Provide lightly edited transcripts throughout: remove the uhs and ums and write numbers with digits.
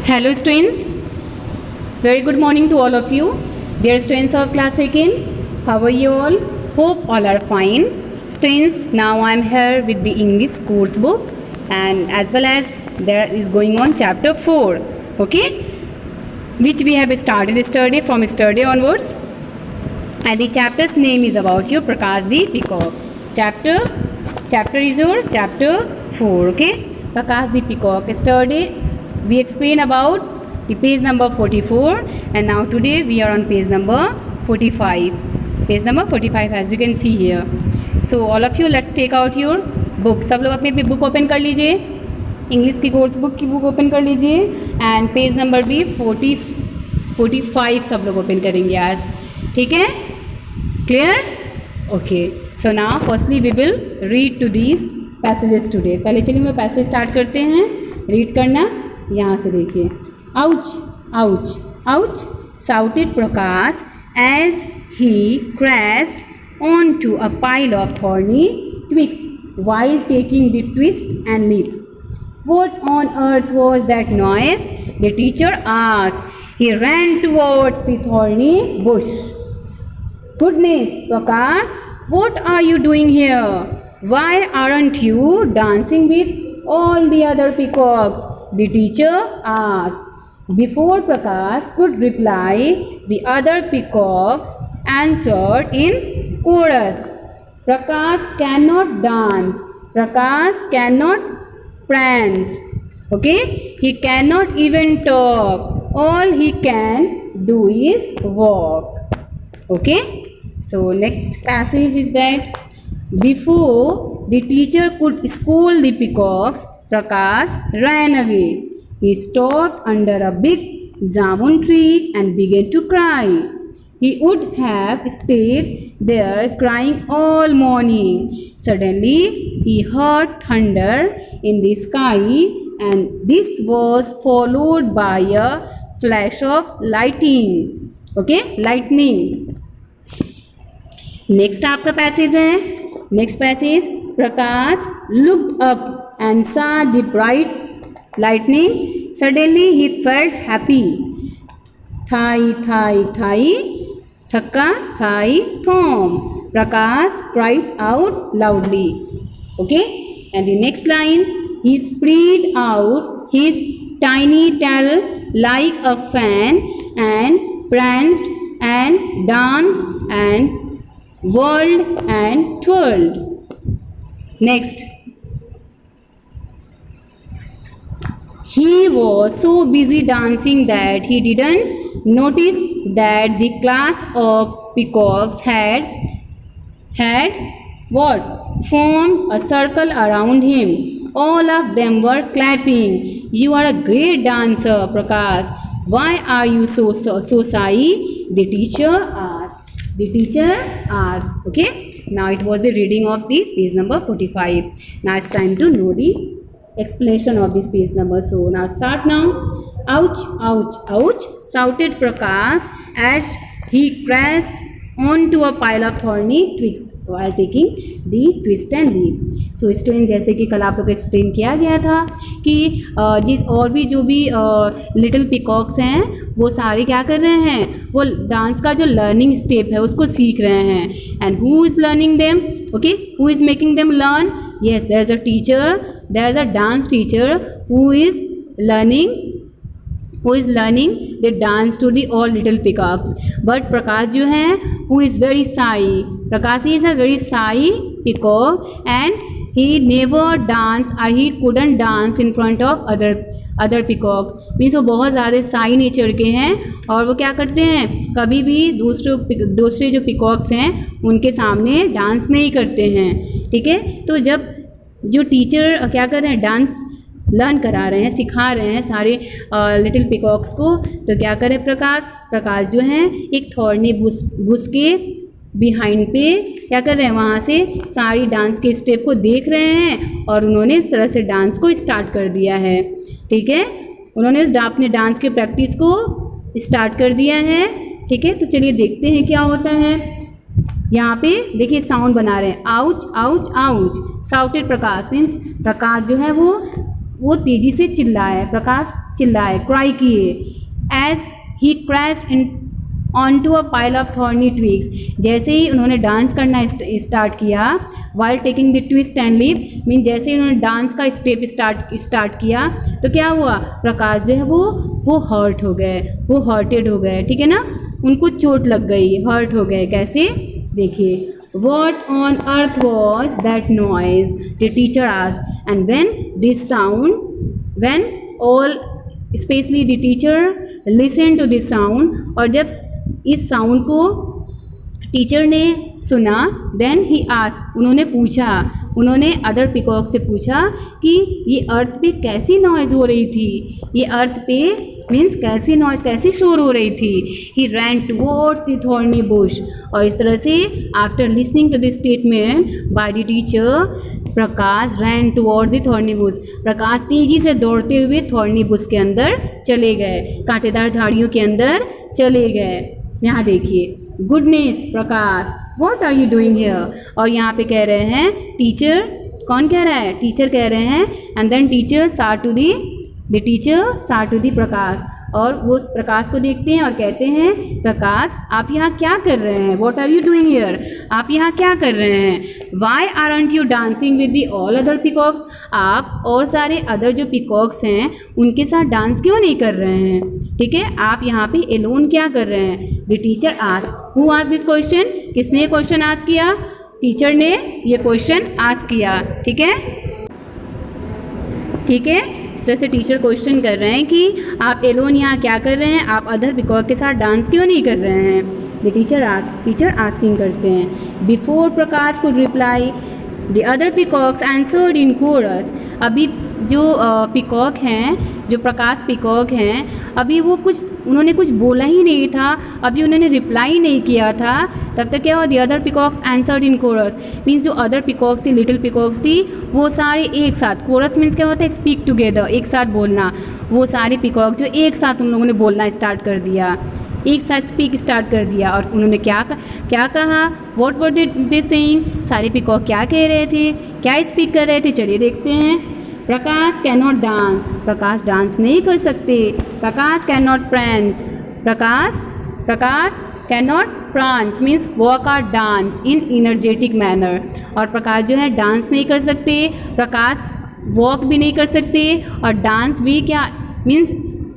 Hello students, very good morning to all of you. Dear students of class 2nd, how are you all? Hope all are fine. Students, now I am here with the English course book and as well as there is going on chapter 4, okay, which we have started yesterday from yesterday onwards. And the chapter's name is about your Prakash the Peacock. Chapter is your chapter 4, okay, Prakash the Peacock. Yesterday we explained about the page number 44 and now today we are on page number 45. Page number 45 as you can see here. So all of you, let's take out your book. सब लोग अपने book open कर लीजिए, English की course book की book open कर लीजिए and page number भी 45 सब लोग ओपन करेंगे आज, ठीक है, clear? Okay, so now firstly we will read two these passages today. पहले चलिए हम पैसेज स्टार्ट करते हैं रीड करना. यहाँ से देखिए. Ouch ouch ouch shouted Prakash as he crashed onto a pile of thorny twigs while taking the twist and leap. What on earth was that noise? The teacher asked. He ran towards the thorny bush. Goodness, Prakash, what are you doing here? Why aren't you dancing with all the other peacocks? The teacher asked. Before Prakash could reply, the other peacocks answered in chorus. Prakash cannot dance. Prakash cannot prance. Okay? He cannot even talk. All he can do is walk. Okay? So next passage is that before the teacher could scold the peacocks, Prakash ran away. He stopped under a big jamun tree and began to cry. He would have stayed there crying all morning. Suddenly, he heard thunder in the sky, and this was followed by a flash of lightning. Okay, lightning. Next आपका passage है. Next passage. Prakash looked up and saw the bright lightning. Suddenly he felt happy. Thai, thai, thai, thakka, thai, thom. Prakash cried out loudly. Okay? And the next line, he spread out his tiny tail like a fan and pranced and danced and whirled and twirled. Next. He was so busy dancing that he didn't notice that the class of peacocks had what? Formed a circle around him. All of them were clapping. You are a great dancer, Prakash. Why are you so shy? The teacher asked. The teacher asked. Okay. Now it was the reading of the page number 45. Now it's time to know the explanation of this page number. So now start now. Ouch, ouch, ouch, shouted Prakash as he crashed onto a pile of thorny twigs while taking the twist and leap. So student, जैसे कि कल आप लोग को explain किया गया था कि ये और भी जो भी लिटिल पिकॉक्स हैं वो सारे क्या कर रहे हैं, वो डांस का जो लर्निंग स्टेप है उसको सीख रहे हैं. And who is learning them? Okay, who is making them learn? Yes, there is a teacher, there is a dance teacher who is learning the dance to the all little peacocks. But Prakash जो है, who is very shy. Prakash is a very shy peacock and he never danced or he couldn't dance in front of other peacocks. Means वो बहुत ज़्यादा Sai nature के हैं और वो क्या करते हैं, कभी भी दूसरे जो पिकॉक्स हैं उनके सामने डांस नहीं करते हैं. ठीक है, तो जब जो टीचर क्या कर रहे हैं, डांस लर्न करा रहे हैं, सिखा रहे हैं सारे लिटिल पिकॉक्स को, तो क्या करें प्रकाश जो हैं एक थॉर्नी बुश के बिहाइंड पे क्या कर रहे हैं, वहाँ से सारी डांस के स्टेप को देख रहे हैं और उन्होंने इस तरह से डांस को स्टार्ट कर दिया है. ठीक है, उन्होंने अपने डांस के प्रैक्टिस को स्टार्ट कर दिया है. ठीक है, तो चलिए देखते हैं क्या होता है. यहाँ पे देखिए साउंड बना रहे हैं, आउच आउच आउच. साउटेड प्रकाश मीन्स प्रकाश जो है वो वो तेजी से चिल्लाए, प्रकाश चिल्लाए, क्राई किए, as he crashed in on to a pile of thorny twigs. जैसे ही उन्होंने डांस करना स्टार्ट किया, while taking the twist and leap, mean जैसे ही उन्होंने डांस का स्टेप स्टार्ट किया तो क्या हुआ, प्रकाश जो है वो हर्ट हो गए, वो हर्टेड हो गए, ठीक है ना, उनको चोट लग गई, हर्ट हो गए। कैसे, देखिए, What on earth was that noise? The teacher asked. And when this sound, when all, especially the teacher, listened to this sound, और जब इस साउंड को टीचर ने सुना, देन ही आस्क्ड, उन्होंने पूछा, उन्होंने अदर पिकॉक से पूछा कि ये अर्थ पे कैसी नॉइज़ हो रही थी, ये अर्थ पे मीन्स कैसी नॉइज़, कैसी शोर हो रही थी। He ran towards the thorny bush, और इस तरह से after listening to this statement by the teacher, Prakash ran toward the thorny bush, Prakash तेजी से दौड़ते हुए थॉर्नी बुश के अंदर चले गए, कांटेदार झाड़ियों के अंदर चले गए। यहाँ देखिए, goodness Prakash, what are you doing here, और यहाँ पे कह रहे हैं टीचर, कौन कह रहा है, टीचर कह रहे हैं, एंड देन टीचर सार टू दी प्रकाश, और वो उस प्रकाश को देखते हैं और कहते हैं, प्रकाश आप यहाँ क्या कर रहे हैं, what are you doing here, आप यहाँ क्या कर रहे हैं, why aren't you dancing with the all other peacocks, आप और सारे अदर जो पिकॉक्स हैं उनके साथ डांस क्यों नहीं कर रहे हैं, ठीक है, आप यहाँ पे एलोन क्या कर रहे हैं। The teacher ask, who ask this question, किसने ये क्वेश्चन आस्क किया, टीचर ने ये क्वेश्चन आस्क किया, ठीक है, ठीक है। इस तरह से टीचर क्वेश्चन कर रहे हैं कि आप एलोन यहाँ क्या कर रहे हैं, आप अदर पिकॉक के साथ डांस क्यों नहीं कर रहे हैं। द टीचर आस्किंग करते हैं। Before Prakash could reply the other peacocks answered in chorus, अभी जो पिकॉक हैं, जो प्रकाश पिकॉक हैं, अभी वो उन्होंने कुछ बोला ही नहीं था, अभी उन्होंने रिप्लाई नहीं किया था, तब तक क्या हुआ, the other peacocks answered in chorus, means जो अदर पिकॉक्स थी, लिटिल पिकॉक्स थी, वो सारे एक साथ, कोरस मीन्स क्या होता है, स्पीक टुगेदर, एक साथ बोलना, वो सारे पिकॉक जो एक साथ उन लोगों ने बोलना स्टार्ट कर दिया, एक साथ स्पीक स्टार्ट कर दिया, और उन्होंने क्या कहा, व्हाट वर दे सेइंग, सारे पिकॉक क्या कह रहे थे, क्या स्पीक कर रहे थे, चलिए देखते हैं। Prakash can not dance, Prakash dance नहीं कर सकते, Prakash can not prance, Prakash can not prance means walk or dance in energetic manner, और प्रकाश जो है डांस नहीं कर सकते, प्रकाश वॉक भी नहीं कर सकते, और डांस भी क्या मीन्स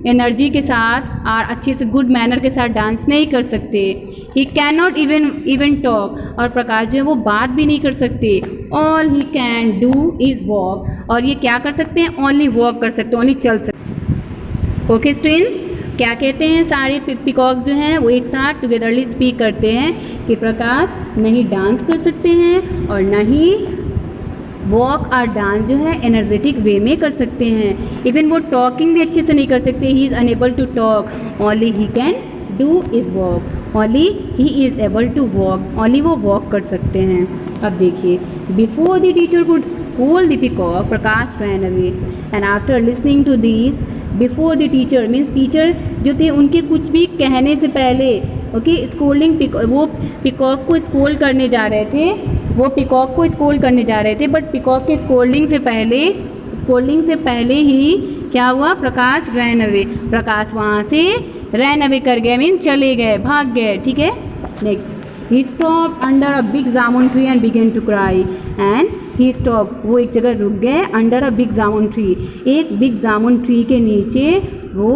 एनर्जी के साथ और अच्छे से गुड मैनर के साथ डांस नहीं कर सकते। He can not even talk, और प्रकाश जो है वो बात भी नहीं कर सकते। All he can do is walk, और ये क्या कर सकते हैं, ओनली वॉक कर सकते हैं, ओनली चल सकते। ओके स्टूडेंट्स, क्या कहते हैं, सारे पिकॉक जो हैं वो एक साथ टुगेदरली स्पीक करते हैं कि प्रकाश नहीं डांस कर सकते हैं और ना ही वॉक और डांस जो है एनर्जेटिक वे में कर सकते हैं। इवन वो टॉकिंग भी अच्छे से नहीं कर सकते, he is unable to talk, only he can do is walk, only he is able to walk, only वो वॉक कर सकते हैं। अब देखिए, before the teacher could school the peacock, Prakash ran away, and after listening to this, before the teacher means teacher जो थे उनके कुछ भी कहने से पहले, ओके, स्कोल्डिंग, वो पिकॉक को स्कोल करने जा रहे थे, वो पिकॉक को स्कोल्ड करने जा रहे थे, बट पिकॉक के स्कोल्डिंग से पहले ही क्या हुआ, प्रकाश रैन अवे, प्रकाश वहाँ से रैन अवे कर गए, मीन चले गए, भाग गए, ठीक है। Next, he stop under a big jamun tree and began to cry, and he stop, वो एक जगह रुक गए, under a big jamun tree, एक बिग जामुन ट्री के नीचे वो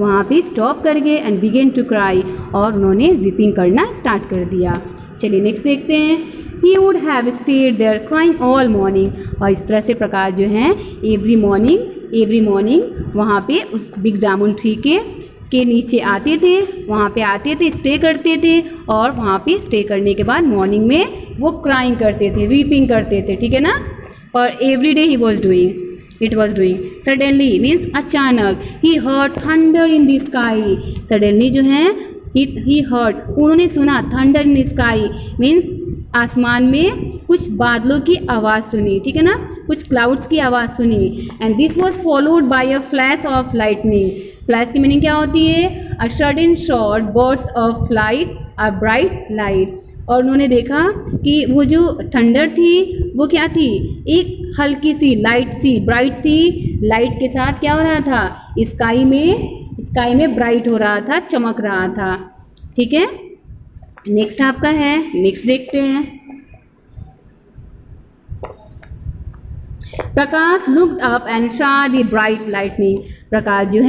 वहाँ पे स्टॉप कर गए, एंड बिगेन टू क्राई, और उन्होंने वीपिंग करना स्टार्ट कर दिया। चलिए नेक्स्ट देखते हैं। He would have stayed there crying all morning, और इस तरह से प्रकाश जो हैं एवरी मॉर्निंग वहाँ पे उस बिग जामुन ट्री के नीचे आते थे, वहाँ पे आते थे, स्टे करते थे, और वहाँ पे स्टे करने के बाद मॉर्निंग में वो क्राइंग करते थे, वीपिंग करते थे, ठीक है ना। और every day he was doing suddenly means अचानक, he heard thunder in the sky, suddenly जो है ही हर्ड, उन्होंने सुना, thunder in the sky means आसमान में कुछ बादलों की आवाज़ सुनी, ठीक है ना, कुछ क्लाउड्स की आवाज़ सुनी, and this was followed by a flash of lightning. Flash की मीनिंग क्या होती है, a sudden shot birds of light, a bright light, और उन्होंने देखा कि वो जो थंडर थी वो क्या थी, एक हल्की सी लाइट सी ब्राइट सी लाइट के साथ क्या हो रहा था, स्काई में ब्राइट हो रहा था, चमक रहा था। ठीक है, नेक्स्ट आपका है, नेक्स्ट देखते हैं। Prakash looked up and saw the bright lightning. Prakash जो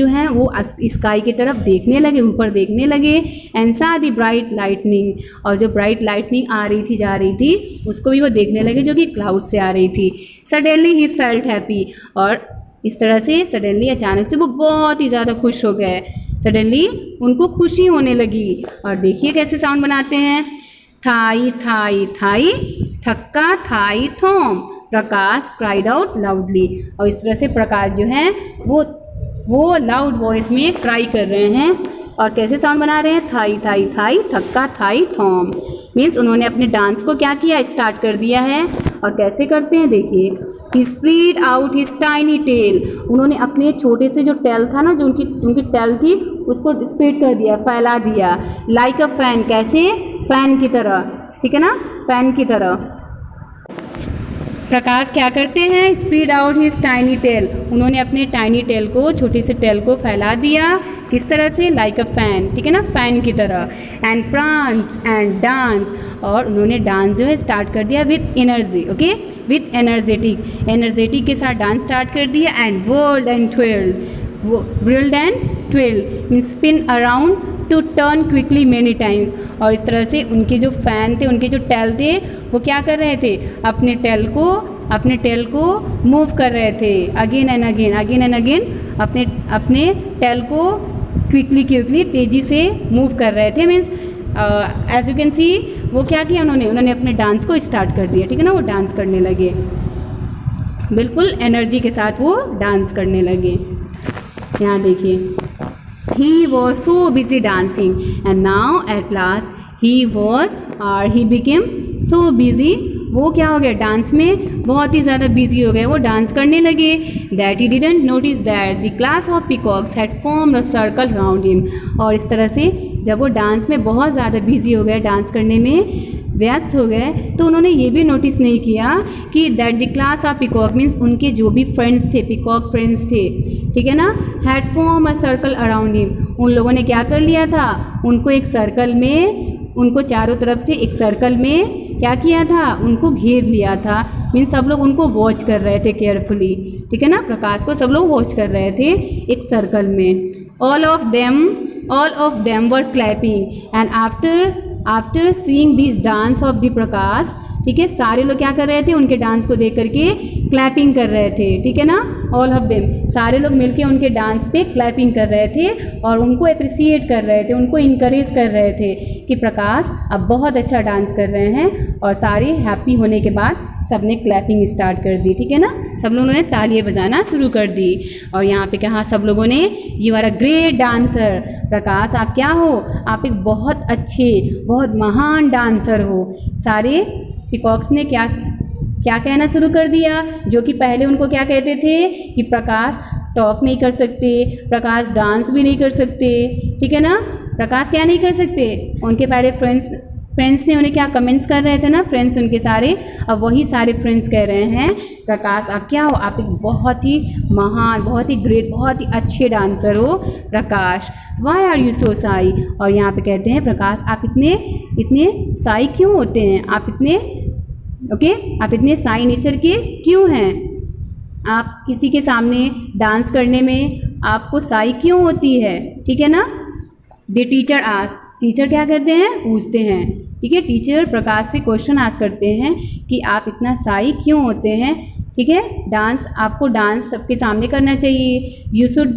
है वो स्काई की तरफ देखने लगे, ऊपर देखने लगे। And saw the bright lightning, और जो ब्राइट लाइटनिंग आ रही थी जा रही थी उसको भी वो देखने लगे, जो कि क्लाउड से आ रही थी। सडनली ही फेल्ट हैप्पी, और इस तरह से सडनली अचानक से वो बहुत ही ज़्यादा खुश हो गए। सडनली उनको खुशी होने लगी। और देखिए कैसे साउंड बनाते हैं, थाई थाई थाई, थक्का थाई थॉम, प्रकाश क्राइड आउट लाउडली। और इस तरह से प्रकाश जो है वो लाउड वॉइस में क्राई कर रहे हैं। और कैसे साउंड बना रहे हैं, थाई थाई थाई, थक्का थाई थॉम। मीन्स उन्होंने अपने डांस को क्या किया, स्टार्ट कर दिया है। और कैसे करते हैं देखिए, he spread out his tiny tail. उन्होंने अपने छोटे से जो टेल था ना, जो उनकी टेल थी, उसको स्प्रेड कर दिया, फैला दिया। लाइक अ फैन, कैसे, फैन की तरह, ठीक है ना, फैन की तरह। प्रकाश क्या करते हैं, spread out his tiny tail. उन्होंने अपने टाइनी टेल को, छोटे से टेल को फैला दिया, किस तरह से, लाइक अ फैन, ठीक है ना, फैन की तरह। एंड प्रांस एंड डांस, और उन्होंने डांस जो है स्टार्ट कर दिया with energy, okay, with energetic के साथ डांस स्टार्ट कर दिया। And whirled and twirled means spin around to turn quickly many times. और इस तरह से उनके जो फैन थे, उनके जो टेल थे, वो क्या कर रहे थे, अपने टेल को मूव कर रहे थे, अगेन एंड अगेन अपने टेल को क्विकली तेज़ी से मूव कर रहे थे। Means as you can see, वो क्या किया उन्होंने अपने डांस को स्टार्ट कर दिया, ठीक है ना, वो डांस करने लगे, बिल्कुल एनर्जी के साथ वो डांस करने लगे। यहाँ देखिए, he was so busy dancing and now at last he became so busy। वो क्या हो गया, डांस में बहुत ही ज़्यादा बिजी हो गए, वो डांस करने लगे। that he didn't notice that the class of peacocks had formed a circle round him। और इस तरह से जब वो डांस में बहुत ज़्यादा बिजी हो गए, डांस करने में व्यस्त हो गए, तो उन्होंने ये भी नोटिस नहीं किया कि that the class of peacock means उनके जो भी फ्रेंड्स थे, पिकॉक फ्रेंड्स थे, ठीक है ना, had form a circle around him. उन लोगों ने क्या कर लिया था, उनको एक सर्कल में, उनको चारों तरफ से एक सर्कल में क्या किया था, उनको घेर लिया था। मीन्स सब लोग उनको वॉच कर रहे थे केयरफुली, ठीक है ना, प्रकाश को सब लोग वॉच कर रहे थे एक सर्कल में। All of them were clapping and after seeing this dance of the Prakash, ठीक है, सारे लोग क्या कर रहे थे, उनके डांस को देख करके क्लैपिंग कर रहे थे, ठीक है ना, ऑल ऑफ देम, सारे लोग मिलके उनके डांस पे क्लैपिंग कर रहे थे और उनको अप्रिसिएट कर रहे थे, उनको इनकरेज कर रहे थे कि प्रकाश अब बहुत अच्छा डांस कर रहे हैं। और सारे हैप्पी होने के बाद सबने क्लैपिंग स्टार्ट कर दी, ठीक है ना, सब लोगों ने तालियां बजाना शुरू कर दी। और यहाँ पे कहा सब लोगों ने, you are a great dancer, Prakash आप क्या हो, आप एक बहुत अच्छे, बहुत महान डांसर हो। सारे पिकॉक्स ने क्या कहना शुरू कर दिया, जो कि पहले उनको क्या कहते थे कि प्रकाश टॉक नहीं कर सकते, प्रकाश डांस भी नहीं कर सकते, ठीक है ना, प्रकाश क्या नहीं कर सकते। उनके पहले फ्रेंड्स ने उन्हें क्या कमेंट्स कर रहे थे ना, फ्रेंड्स उनके सारे, अब वही सारे फ्रेंड्स कह रहे हैं प्रकाश आप क्या हो, आप एक बहुत ही महान, बहुत ही ग्रेट, बहुत ही अच्छे डांसर हो Prakash. Why are you so shy. और यहाँ पे कहते हैं प्रकाश आप इतने साई क्यों होते हैं, आप इतने साई नेचर के क्यों हैं, आप किसी के सामने डांस करने में आपको साई क्यों होती है, ठीक है ना। द टीचर आस्क, टीचर क्या करते हैं, पूछते हैं, ठीक है, टीचर प्रकाश से क्वेश्चन आस्क करते हैं कि आप इतना साई क्यों होते हैं, ठीक है, आपको डांस सबके सामने करना चाहिए, you should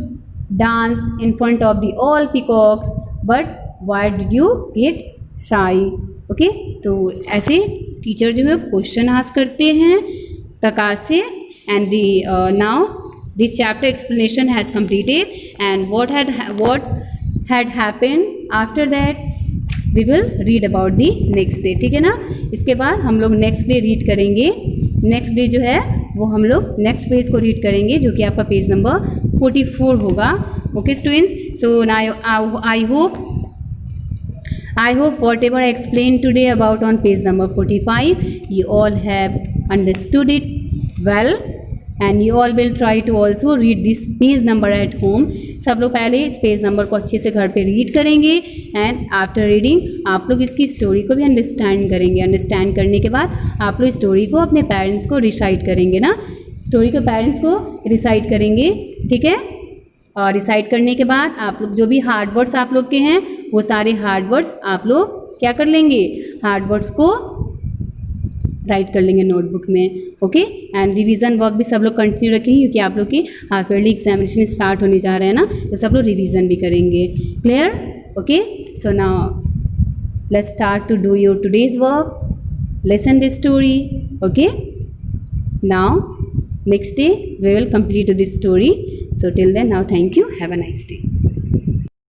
dance in front of the all peacocks, but why did you get शाई, ओके। तो ऐसे टीचर जो है क्वेश्चन आस्क करते हैं प्रकाश से। And now this chapter explanation has completed and what had happened after that we will read about the next day, ठीक है ना। इसके बाद हम लोग नेक्स्ट डे रीड करेंगे, नेक्स्ट डे जो है वो हम लोग नेक्स्ट पेज को रीड करेंगे, जो कि आपका पेज नंबर 44 होगा, okay students. So now I hope whatever I explained today about on page number 45, you all have understood it well and you all will try to also read this page number at home. सब लोग पहले इस page number को अच्छे से घर पे read करेंगे एंड आफ्टर रीडिंग आप लोग इसकी स्टोरी को भी अंडरस्टैंड करेंगे. अंडरस्टैंड करने के बाद आप लोग स्टोरी को अपने पेरेंट्स को रिसाइट करेंगे ना, स्टोरी को पेरेंट्स को रिसाइट करेंगे, ठीक है. और रिसाइट करने के बाद आप लोग जो भी हार्ड वर्ड्स आप लोग के हैं वो सारे हार्ड वर्ड्स आप लोग क्या कर लेंगे, हार्ड वर्ड्स को राइट कर लेंगे नोटबुक में. ओके एंड रिवीजन वर्क भी सब लोग कंटिन्यू रखेंगे क्योंकि आप लोग की हाफ ईयरली एग्जामिनेशन स्टार्ट होने जा रहे हैं ना, तो सब लोग रिवीजन भी करेंगे. Clear? Okay, so now let's start to do your today's work. Listen this story. Okay, now next day we will complete this story. So till then, now thank you, have a nice day.